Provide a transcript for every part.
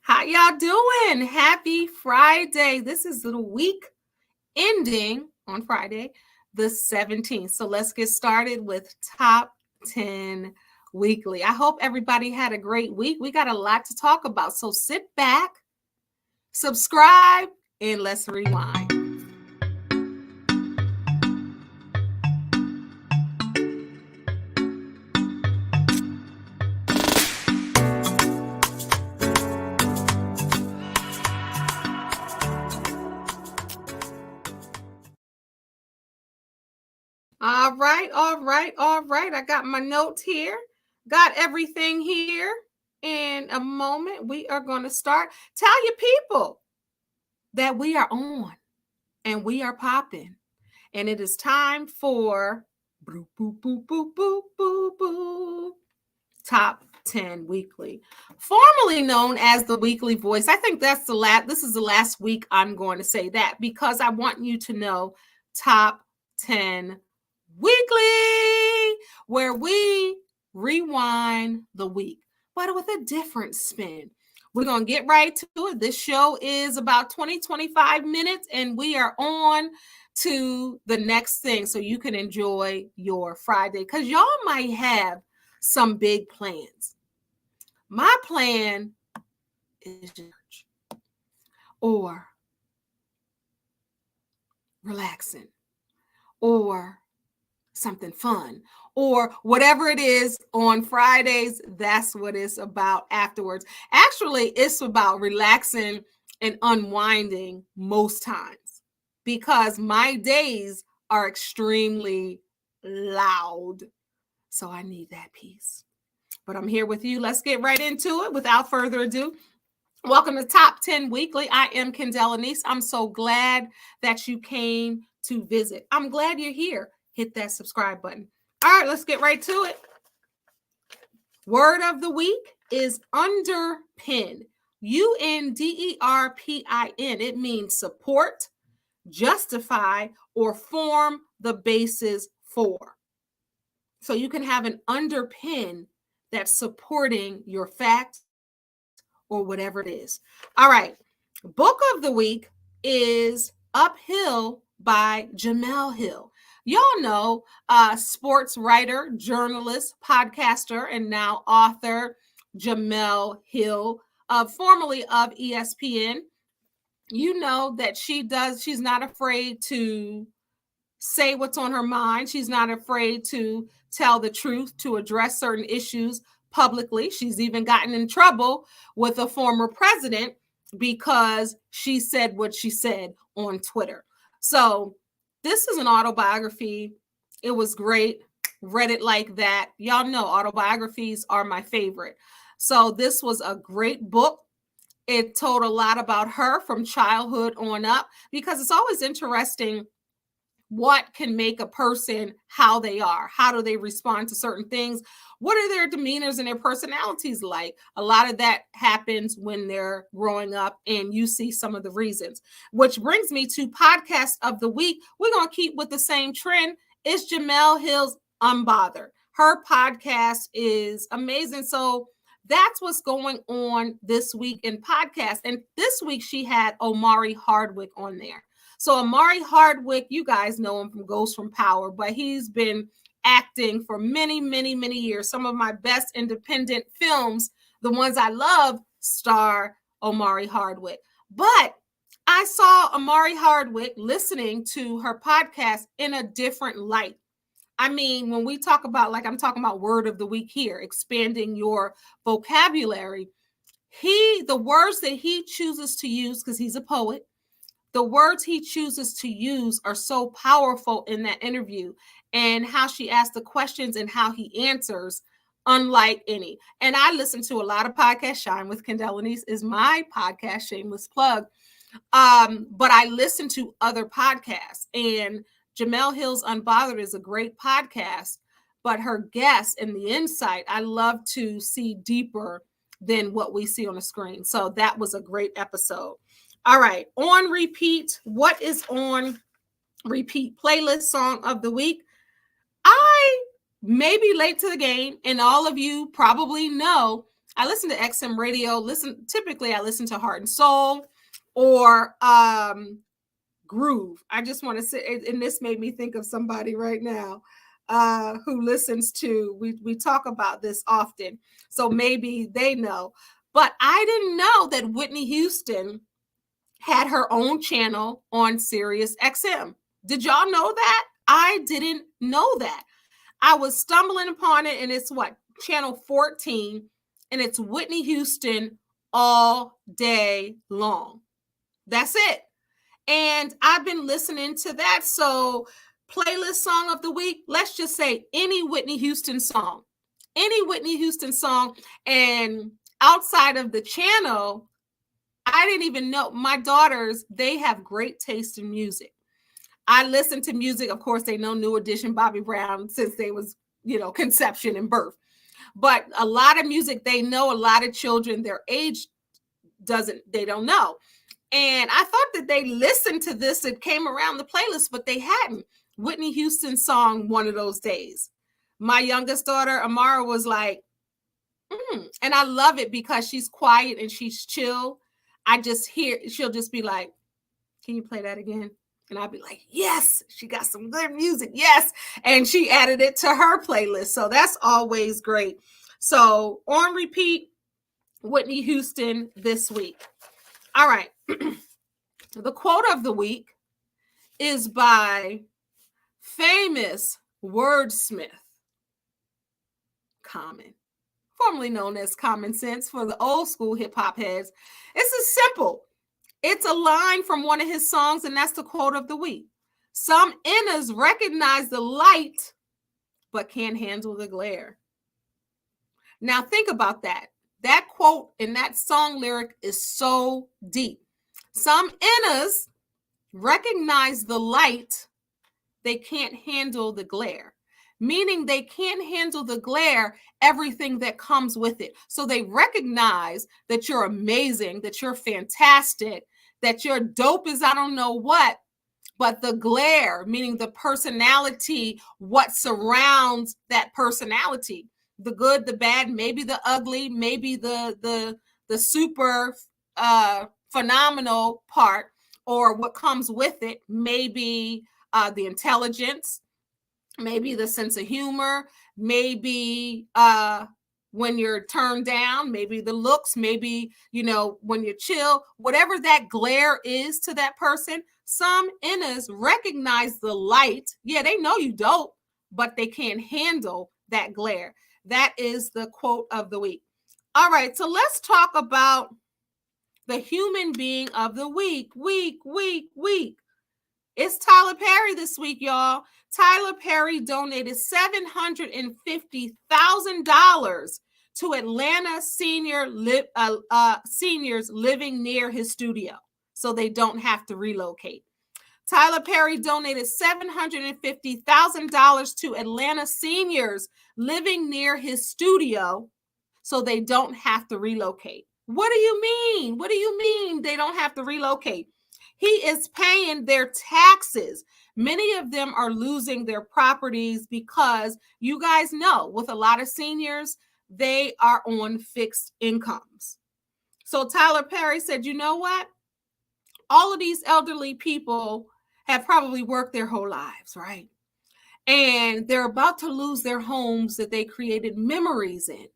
How y'all doing? Happy Friday. This is the week ending on Friday, the 17th. So let's get started with Top 10 Weekly. I hope everybody had a great week. We got a lot to talk about. So sit back, subscribe, and let's rewind. All right. I got my notes here. Got everything here. In a moment, we are going to start. Tell your people that we are on and we are popping. And it is time for boop, boop, boop, boop, boop, boop, boop. Top 10 Weekly, formerly known as the Weekly Voice. I think that's this is the last week I'm going to say that because I want you to know Top 10 Weekly, where we rewind the week, but with a different spin. We're going to get right to it. This show is about 25 minutes, and we are on to the next thing so you can enjoy your Friday because y'all might have some big plans. My plan is church or relaxing or something fun or whatever it is on Fridays. That's what it's about afterwards. Actually, it's about relaxing and unwinding most times because my days are extremely loud. So I need that peace. But I'm here with you. Let's get right into it. Without further ado, welcome to Top 10 Weekly. I am Kendéll Lenice. I'm so glad that you came to visit. I'm glad you're here. Hit that subscribe button. All right, let's get right to it. Word of the week is underpin. UNDERPIN. It means support, justify, or form the basis for. So you can have an underpin that's supporting your fact or whatever it is. All right. Book of the week is Uphill by Jemele Hill. Y'all know sports writer, journalist, podcaster, and now author Jemele Hill, formerly of ESPN. You know that she's not afraid to say what's on her mind. She's not afraid to tell the truth, to address certain issues publicly. She's even gotten in trouble with a former president because she said what she said on Twitter. So this is an autobiography. It was great. Read it like that. Y'all know autobiographies are my favorite. So this was a great book. It told a lot about her from childhood on up because it's always interesting what can make a person how they are. How do they respond to certain things? What are their demeanors and their personalities like? A lot of that happens when they're growing up, and you see some of the reasons. Which brings me to podcast of the week. We're going to keep with the same trend. It's Jemele Hill's Unbothered. Her podcast is amazing. So that's what's going on this week in podcast. And this week she had Omari Hardwick on there. So Omari Hardwick, you guys know him from Ghost from Power, but he's been acting for many, many, many years. Some of my best independent films, the ones I love, star Omari Hardwick. But I saw Omari Hardwick listening to her podcast in a different light. I mean, when we talk about, like I'm talking about word of the week here, expanding your vocabulary, the words that he chooses to use, because he's a poet, the words he chooses to use are so powerful in that interview, and how she asks the questions and how he answers, unlike any. And I listen to a lot of podcasts. Shine with Kendéll Lenice is my podcast, shameless plug. But I listen to other podcasts, and Jemele Hill's Unbothered is a great podcast, but her guests and the insight, I love to see deeper than what we see on the screen. So that was a great episode. All right, on repeat, what is on repeat? Playlist song of the week. I may be late to the game, and all of you probably know I listen to XM radio. Typically I listen to Heart and Soul or Groove. I just want to say, and this made me think of somebody right now who listens to, we talk about this often, so maybe they know. But I didn't know that Whitney Houston had her own channel on Sirius XM. Did y'all know that? I didn't know that. I was stumbling upon it, and it's channel 14, and it's Whitney Houston all day long. That's it. And I've been listening to that. So playlist song of the week, let's just say any Whitney Houston song. And outside of the channel, I didn't even know. My daughters, they have great taste in music. I listen to music. Of course, they know New Edition, Bobby Brown, since they was, conception and birth. But a lot of music they know, a lot of children, their age they don't know. And I thought that they listened to this. It came around the playlist, but they hadn't. Whitney Houston song, One of Those Days. My youngest daughter, Amara, was like, and I love it because she's quiet and she's chill. She'll just be like, can you play that again? And I'll be like, yes, she got some good music. Yes. And she added it to her playlist. So that's always great. So on repeat, Whitney Houston this week. All right. The quote of the week is by famous wordsmith Common, formerly known as Common Sense for the old school hip hop heads. It's simple. It's a line from one of his songs, and that's the quote of the week. Some inners recognize the light, but can't handle the glare. Now think about that. That quote in that song lyric is so deep. Some inners recognize the light, they can't handle the glare. Meaning they can't handle the glare, everything that comes with it. So they recognize that you're amazing, that you're fantastic, that you're dope as I don't know what, but the glare, meaning the personality, what surrounds that personality, the good, the bad, maybe the ugly, maybe the super phenomenal part, or what comes with it, maybe the intelligence, maybe the sense of humor, maybe when you're turned down, maybe the looks, maybe, when you're chill, whatever that glare is to that person. Some inners recognize the light. Yeah, they know you dope, but they can't handle that glare. That is the quote of the week. All right, so let's talk about the human being of the week. Week. It's Tyler Perry this week, y'all. Tyler Perry donated $750,000 to Atlanta seniors living near his studio so they don't have to relocate. Tyler Perry donated $750,000 to Atlanta seniors living near his studio so they don't have to relocate. What do you mean? What do you mean they don't have to relocate? He is paying their taxes. Many of them are losing their properties because you guys know with a lot of seniors, they are on fixed incomes. So Tyler Perry said, you know what? All of these elderly people have probably worked their whole lives, right? And they're about to lose their homes that they created memories in.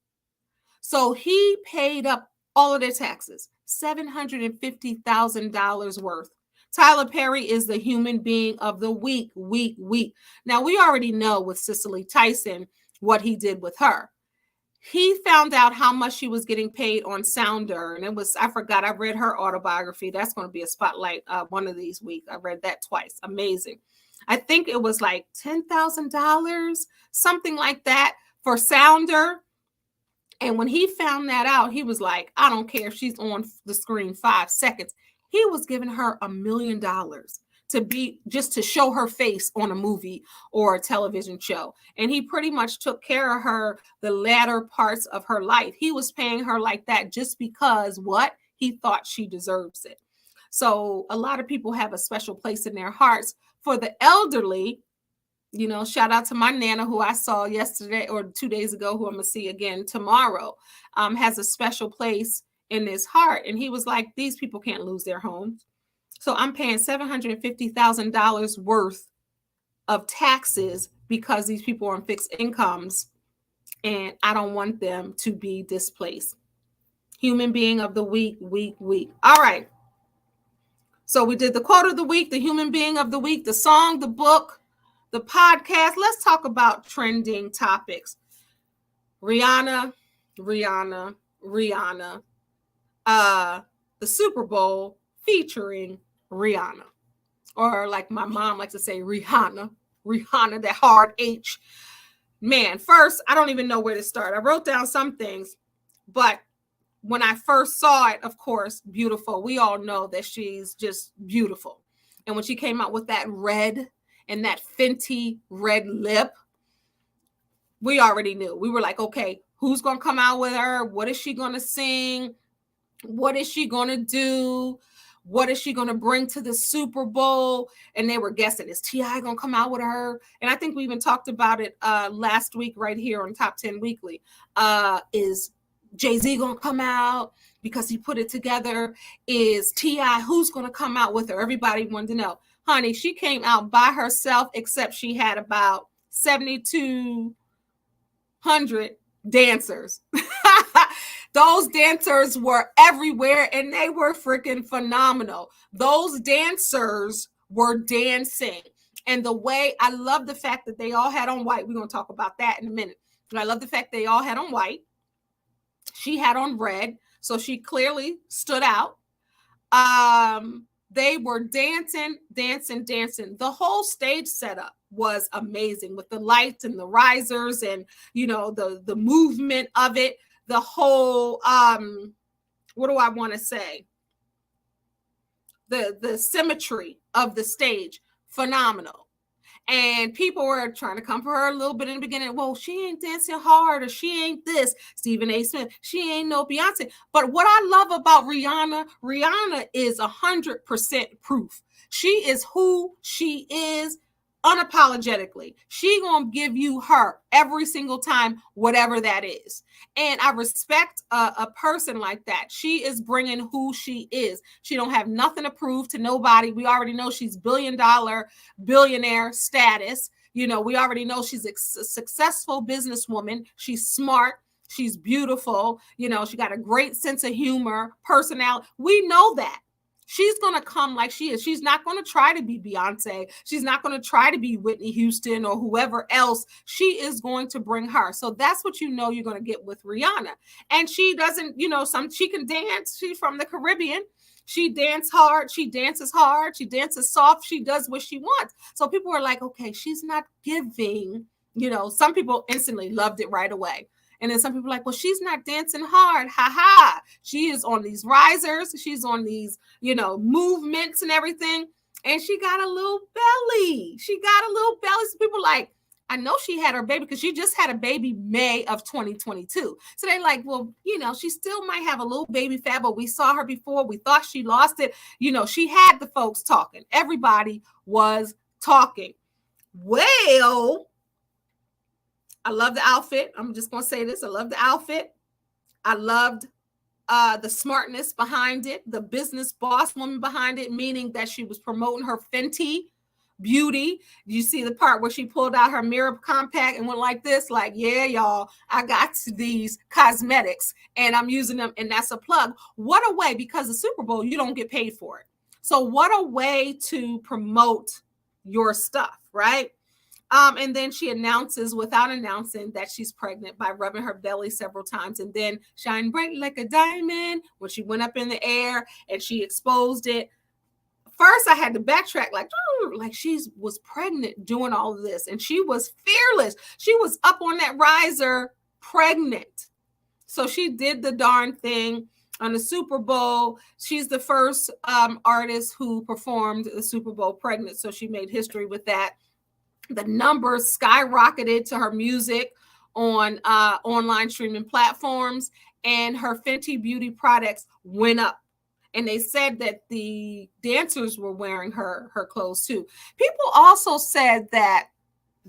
So he paid up all of their taxes, $750,000 worth. Tyler Perry is the human being of the week. Now, we already know with Cicely Tyson what he did with her. He found out how much she was getting paid on Sounder. And I read her autobiography. That's going to be a spotlight one of these weeks. I read that twice. Amazing. I think it was like $10,000, something like that for Sounder. And when he found that out, he was like, I don't care if she's on the screen 5 seconds. He was giving her $1 million to show her face on a movie or a television show. And he pretty much took care of her the latter parts of her life. He was paying her like that just because he thought she deserves it. So a lot of people have a special place in their hearts for the elderly You know, shout out to my Nana, who I saw yesterday or 2 days ago, who I'm going to see again tomorrow, has a special place in his heart. And he was like, these people can't lose their homes. So I'm paying $750,000 worth of taxes because these people are on fixed incomes, and I don't want them to be displaced. Human being of the week. All right. So we did the quote of the week, the human being of the week, the song, the book, the podcast. Let's talk about trending topics. Rihanna. The Super Bowl featuring Rihanna. Or like my mom likes to say, Rihanna, that hard H. Man, first, I don't even know where to start. I wrote down some things, but when I first saw it, of course, beautiful. We all know that she's just beautiful. And when she came out with that red and that Fenty red lip, we already knew. We were like, okay, who's going to come out with her? What is she going to sing? What is she going to do? What is she going to bring to the Super Bowl? And they were guessing, is T.I. going to come out with her? And I think we even talked about it last week right here on Top 10 Weekly. Is Jay-Z going to come out because he put it together? Is T.I. who's going to come out with her? Everybody wanted to know. Honey, she came out by herself, except she had about 7,200 dancers. Those dancers were everywhere, and they were freaking phenomenal. Those dancers were dancing. And the way, I love the fact that they all had on white. We're going to talk about that in a minute. But I love the fact they all had on white. She had on red, so she clearly stood out. They were dancing. The whole stage setup was amazing with the lights and the risers and, you know, the movement of it. The whole, what do I want to say? The symmetry of the stage, phenomenal. And people were trying to come for her a little bit in the beginning. Well, she ain't dancing hard, or she ain't this. Stephen A. Smith, she ain't no Beyonce. But what I love about Rihanna is 100% proof. She is who she is unapologetically. She gonna give you her every single time, whatever that is. And I respect a person like that. She is bringing who she is. She don't have nothing to prove to nobody. We already know she's billionaire status. You know, we already know she's a successful businesswoman. She's smart. She's beautiful. You know, she got a great sense of humor, personality. We know that. She's going to come like she is. She's not going to try to be Beyonce. She's not going to try to be Whitney Houston or whoever else. She is going to bring her. So that's what you know you're going to get with Rihanna. And she doesn't, you know, she can dance. She's from the Caribbean. She dances hard. She dances soft. She does what she wants. So people are like, okay, she's not giving, you know, some people instantly loved it right away. And then some people are like, well, she's not dancing hard. Ha ha. She is on these risers. She's on these, you know, movements and everything. And she got a little belly. So people like, I know she had her baby because she just had a baby May of 2022. So they're like, well, you know, she still might have a little baby fat, but we saw her before. We thought she lost it. You know, she had the folks talking. Everybody was talking. Well, I love the outfit. I'm just going to say this. I love the outfit. I loved the smartness behind it, the business boss woman behind it, meaning that she was promoting her Fenty beauty. You see the part where she pulled out her mirror compact and went like this, like, yeah, y'all, I got these cosmetics and I'm using them. And that's a plug. What a way, because the Super Bowl, you don't get paid for it. So what a way to promote your stuff, right? And then she announces without announcing that she's pregnant by rubbing her belly several times, and then shine bright like a diamond when she went up in the air and she exposed it. First, I had to backtrack, like she was pregnant doing all of this, and she was fearless. She was up on that riser pregnant. So she did the darn thing on the Super Bowl. She's the first artist who performed the Super Bowl pregnant. So she made history with that. The numbers skyrocketed to her music on online streaming platforms, and her Fenty Beauty products went up. And they said that the dancers were wearing her clothes too. People also said that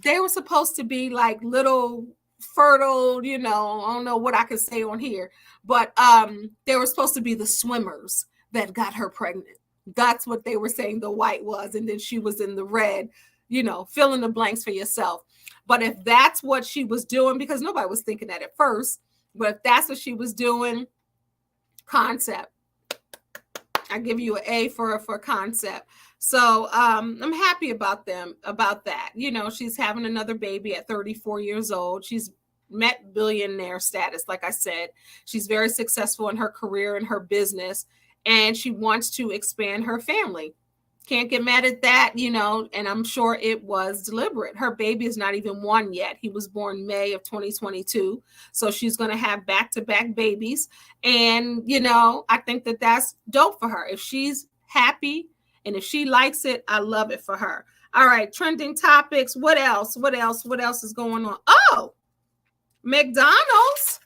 They were supposed to be like little fertile, I don't know what I can say on here, but they were supposed to be the swimmers that got her pregnant. That's what they were saying the white was, and then she was in the red, fill in the blanks for yourself. But if that's what she was doing, because nobody was thinking that at first, but if that's what she was doing, concept. I give you an A for concept. So I'm happy about that. She's having another baby at 34 years old. She's met billionaire status. Like I said, she's very successful in her career and her business, and she wants to expand her family. Can't get mad at that, and I'm sure it was deliberate. Her baby is not even one yet. He was born May of 2022. So she's going to have back-to-back babies. And, I think that that's dope for her. If she's happy and if she likes it, I love it for her. All right, trending topics. What else? What else is going on? Oh, McDonald's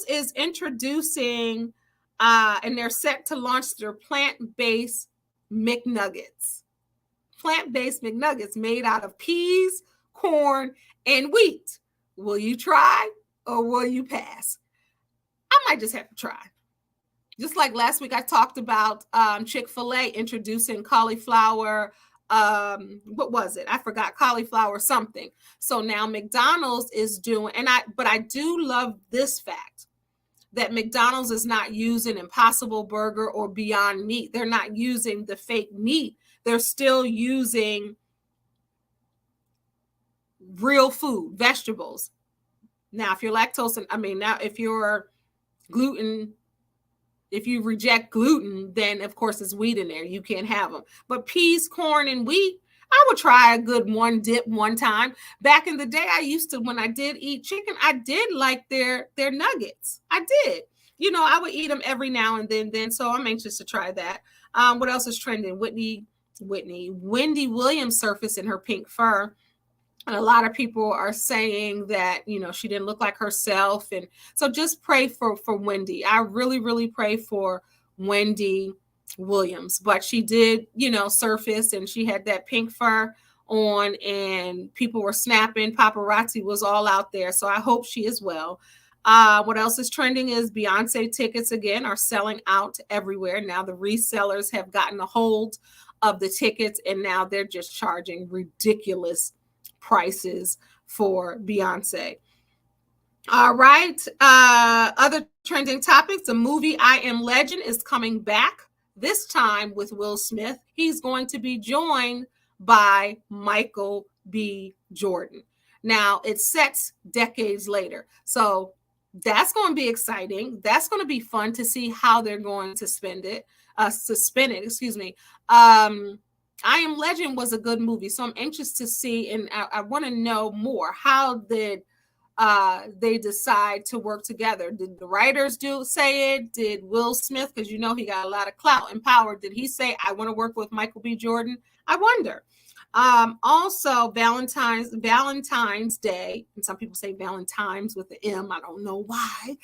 is introducing and they're set to launch their plant-based McNuggets. Plant-based McNuggets made out of peas, corn, and wheat. Will you try or will you pass? I might just have to try. Just like last week, I talked about Chick-fil-A introducing cauliflower. What was it? I forgot, cauliflower something. So now McDonald's is doing, but I do love this fact that McDonald's is not using Impossible Burger or Beyond Meat. They're not using the fake meat. They're still using real food, vegetables. Now, if you're if you're gluten, if you reject gluten, then of course it's wheat in there. You can't have them. But peas, corn, and wheat, I would try a good one dip one time. Back in the day, I used to, when I did eat chicken, I did like their nuggets. I did. I would eat them every now and then. So I'm anxious to try that. What else is trending? Wendy Williams surfaced in her pink fur. And a lot of people are saying that, she didn't look like herself. And so just pray for Wendy. I really, really pray for Wendy Williams. But she did, surface, and she had that pink fur on and people were snapping. Paparazzi was all out there. So I hope she is well. What else is trending is Beyonce tickets again are selling out everywhere. Now the resellers have gotten a hold of the tickets and now they're just charging ridiculous prices for Beyonce. All right. Other trending topics. The movie I Am Legend is coming back, this time with Will Smith. He's going to be joined by Michael B. Jordan. Now, it sets decades later. So that's going to be exciting. That's going to be fun to see how they're going to spin it. I Am Legend was a good movie, so I'm anxious to see, and I want to know more. How did they decide to work together? Did the writers say it? Did Will Smith, because he got a lot of clout and power, did he say, I want to work with Michael B. Jordan? I wonder. Also, Valentine's Day, and some people say Valentine's with the M. I don't know why.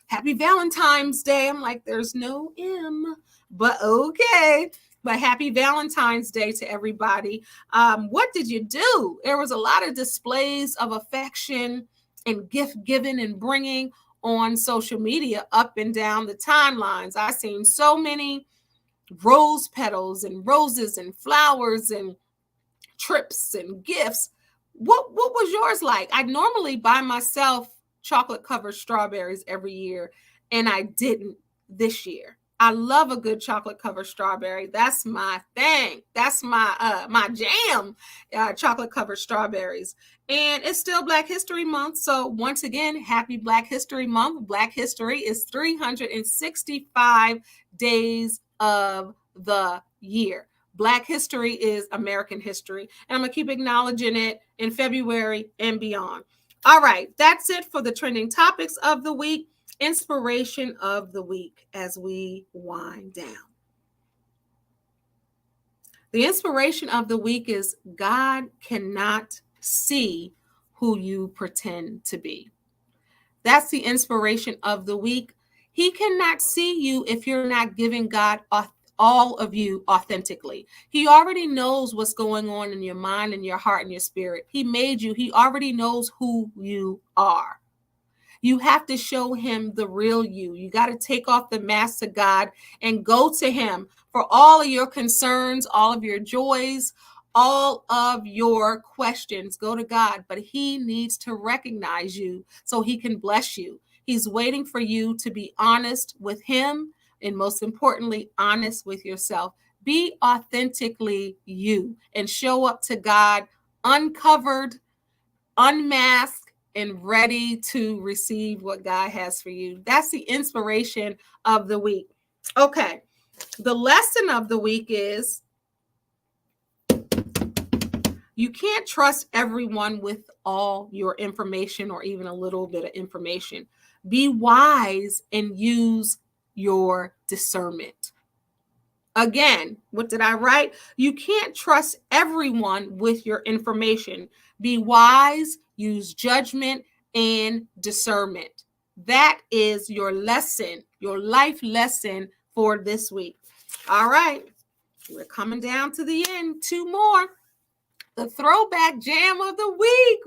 Happy Valentine's Day. I'm like, there's no M, but okay. But happy Valentine's Day to everybody. What did you do? There was a lot of displays of affection and gift giving and bringing on social media up and down the timelines. I've seen so many rose petals and roses and flowers and trips and gifts. What was yours like? I normally buy myself chocolate covered strawberries every year, and I didn't this year. I love a good chocolate covered strawberry. That's my thing. That's my jam, chocolate covered strawberries. And it's still Black History Month. So once again, happy Black History Month. Black History is 365 days of the year. Black history is American history. And I'm going to keep acknowledging it in February and beyond. All right. That's it for the trending topics of the week. Inspiration of the week as we wind down. The inspiration of the week is God cannot see who you pretend to be. That's the inspiration of the week. He cannot see you if you're not giving God all of you authentically. He already knows what's going on in your mind and your heart and your spirit. He made you. He already knows who you are. You have to show him the real you. You got to take off the mask to God and go to him for all of your concerns, all of your joys, all of your questions. Go to God, but he needs to recognize you so he can bless you. He's waiting for you to be honest with him and, most importantly, honest with yourself. Be authentically you and show up to God uncovered, unmasked, and ready to receive what God has for you. That's the inspiration of the week. Okay. The lesson of the week is you can't trust everyone with all your information or even a little bit of information. Be wise and use your discernment. Again, what did I write? You can't trust everyone with your information. Be wise, use judgment and discernment. That is your lesson, your life lesson for this week. All right, we're coming down to the end. 2 more. The throwback jam of the week.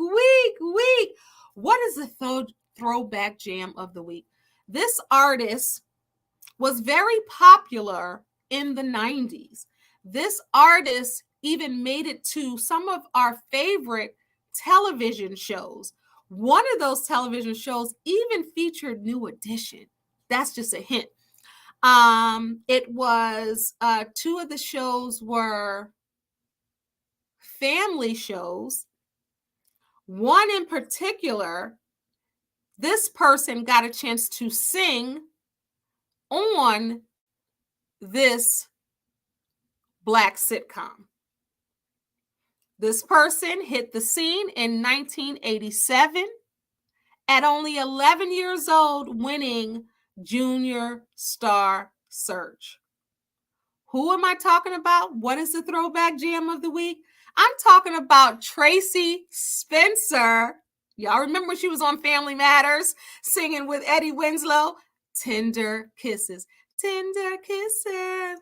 What is the throwback jam of the week? This artist was very popular in the 90s. This artist even made it to some of our favorite television shows. One of those television shows even featured New Edition. That's just a hint. It was 2 of the shows were family shows. One in particular, this person got a chance to sing on this Black sitcom. This person hit the scene in 1987 at only 11 years old, winning Junior Star Search. Who am I talking about? What is the throwback jam of the week? I'm talking about Tracy Spencer. Y'all remember when she was on Family Matters singing with Eddie Winslow? Tender Kisses. Tender kisses.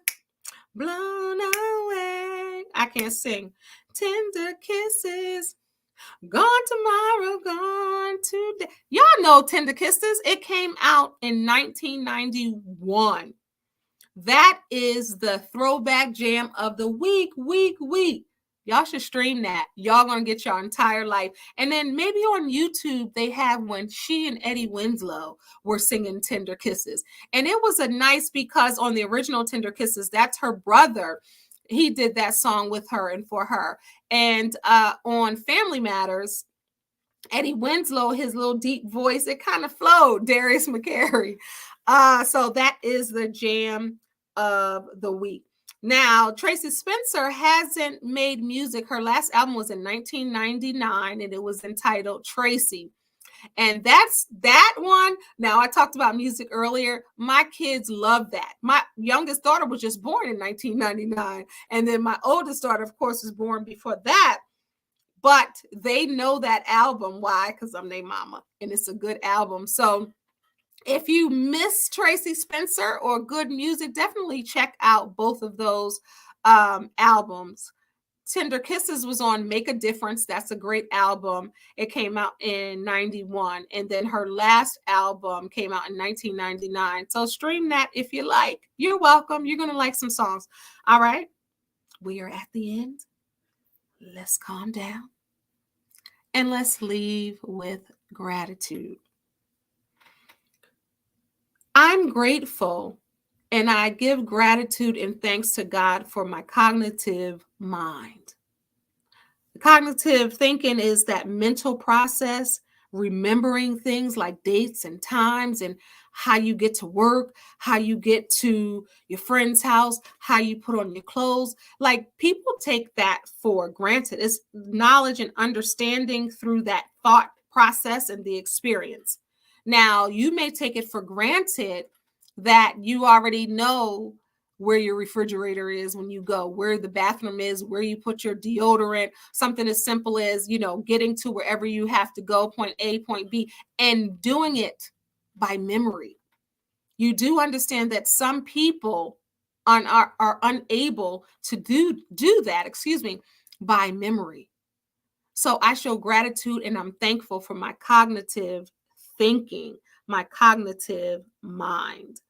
Blown away. I can't sing. Tender kisses. Gone tomorrow, gone today. Y'all know Tender Kisses. It came out in 1991. That is the throwback jam of the week. Y'all should stream that. Y'all gonna get your entire life. And then maybe on YouTube, they have when she and Eddie Winslow were singing Tender Kisses. And it was a nice, because on the original Tender Kisses, that's her brother. He did that song with her and for her. And on Family Matters, Eddie Winslow, his little deep voice, it kind of flowed, Darius McCary. So that is the jam of the week. Now, Tracy Spencer hasn't made music. Her last album was in 1999, and it was entitled Tracy. And that's that one. Now, I talked about music earlier. My kids love that. My youngest daughter was just born in 1999. And then my oldest daughter, of course, was born before that. But they know that album. Why? Because I'm their mama, and it's a good album. So if you miss Tracy Spencer or good music, definitely check out both of those albums. Tender Kisses was on Make a Difference. That's a great album. It came out in 91. And then her last album came out in 1999. So stream that if you like. You're welcome. You're going to like some songs. All right. We are at the end. Let's calm down. And let's leave with gratitude. I'm grateful, and I give gratitude and thanks to God for my cognitive mind. Cognitive thinking is that mental process, remembering things like dates and times and how you get to work, how you get to your friend's house, how you put on your clothes. Like, people take that for granted. It's knowledge and understanding through that thought process and the experience. Now, you may take it for granted that you already know where your refrigerator is when you go, where the bathroom is, where you put your deodorant, something as simple as, getting to wherever you have to go, point A, point B, and doing it by memory. You do understand that some people are unable to do that, by memory. So I show gratitude and I'm thankful for my cognitive thinking, my cognitive mind.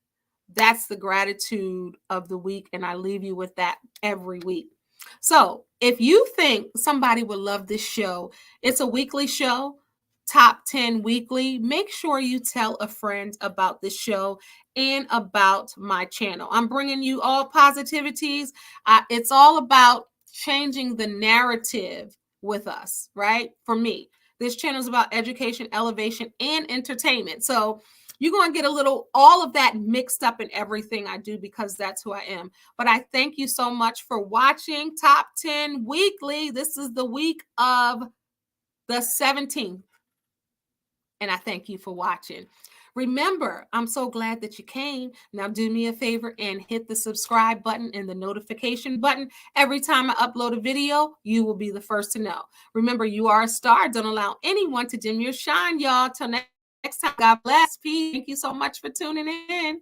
That's the gratitude of the week. And I leave you with that every week. So if you think somebody would love this show, it's a weekly show, Top 10 Weekly. Make sure you tell a friend about this show and about my channel. I'm bringing you all positivities. It's all about changing the narrative with us, right? For me, this channel is about education, elevation, and entertainment. So you're going to get all of that mixed up in everything I do because that's who I am. But I thank you so much for watching Top 10 Weekly. This is the week of the 17th. And I thank you for watching. Remember, I'm so glad that you came. Now do me a favor and hit the subscribe button and the notification button. Every time I upload a video, you will be the first to know. Remember, you are a star. Don't allow anyone to dim your shine, y'all. Till next time, God bless. Peace. Thank you so much for tuning in.